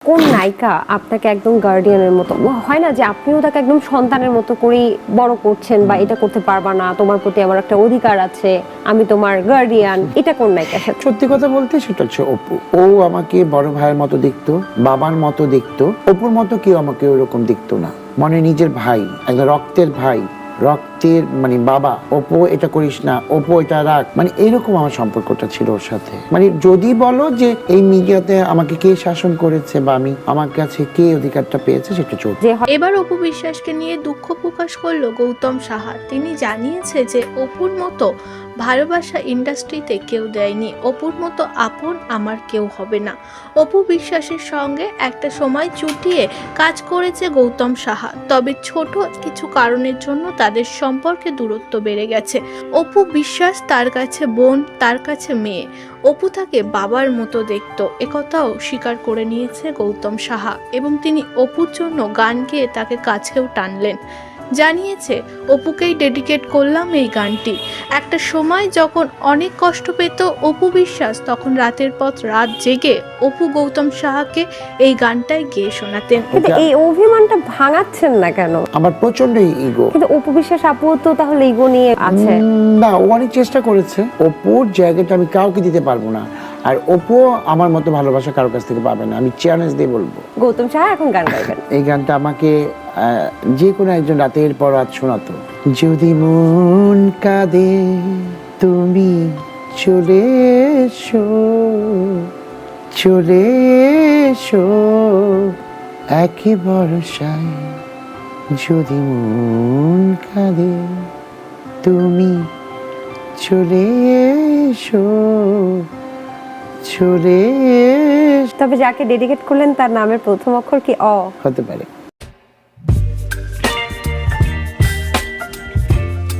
কোন নায়িকা আপনাকে একদম গার্ডিয়ানের মতো হয় না যে আপনিও তাকে একদম সন্তানের মতো করেই বড় করছেন, বা এটা করতে পারবা না, তোমার প্রতি আমার একটা অধিকার আছে, আমি তোমার গার্ডিয়ান, এটা কোন নায়িকার সাথে? সত্যি কথা বলতে সেটা হচ্ছে অপু। ও আমাকে বড় ভাইয়ের মতো দেখতো, বাবার মতো দেখতো। অপুর মতো কেউ আমাকে ওরকম দেখতো না, মানে নিজের ভাই, একদম রক্তের ভাই, রক্তের মানে বাবা। অপু এটা করিস না, অপু এটা রাখ, মানে এরকম আমার সম্পর্কটা ছিল ওর সাথে। মানে যদি বলো যে এই মিডিয়াতে আমাকে কে শাসন করেছে বা আমি আমার কাছে কে অধিকারটা পেয়েছে, সেটা চলছে। এবার অপু বিশ্বাসকে নিয়ে দুঃখ প্রকাশ করলো গৌতম সাহা। তিনি জানিয়েছে যে অপুর মতো ভালোবাসা ইন্ডাস্ট্রিতে কেউ দেয়নি, অপুর মতো আপন আমার কেউ হবে না। অপু বিশ্বাসের সঙ্গে একটা সময় চুটিয়ে কাজ করেছে গৌতম সাহা, তবে ছোট কিছু কারণের জন্য তাদের সম্পর্কে দূরত্ব বেড়ে গেছে। অপু বিশ্বাস তার কাছে বোন, তার কাছে মেয়ে। অপু তাকে বাবার মতো দেখতো, একথাও স্বীকার করে নিয়েছে গৌতম সাহা, এবং তিনি অপুর জন্য গান গেয়ে তাকে কাছেও টানলেন। জানিয়েছে, অপুকেই ডেডিকেট করলাম এই গানটি। একটা সময় যখন অনেক কষ্ট পেত অপু বিশ্বাস, তখন রাতের পর রাত জেগে অপু গৌতম সাহাকে এই গানটাই গেয়ে শোনাতেন। কিন্তু এই অভিমানটা ভাঙাচ্ছেন না কেন? আমার প্রচন্ড ইগো। কিন্তু অপু বিশ্বাস আপু তো তাহলে ইগো নিয়ে আছে? না, ও অনেক চেষ্টা করেছে। অপুর জায়গাটা আমি কাউকে দিতে পারবো না, আর অপু আমার মতো ভালোবাসা কারোর কাছ থেকে পাবে না, আমি চ্যালেঞ্জ দিয়ে বলবো। গৌতম সাহা এখন গান গাইবেন। এই গানটা আমাকে যে কোনো একজন রাতের পর রাত শোনাতো। যদি মন কাঁদে তুমি চলে এসো, চলে এসো একে ভরসায়। যদি মন কাঁদে তুমি চলে এসো, চলে এসো। তবে যাকে ডেডিকেট করলেন তার নামের প্রথম অক্ষর কি অ? হতে পারে।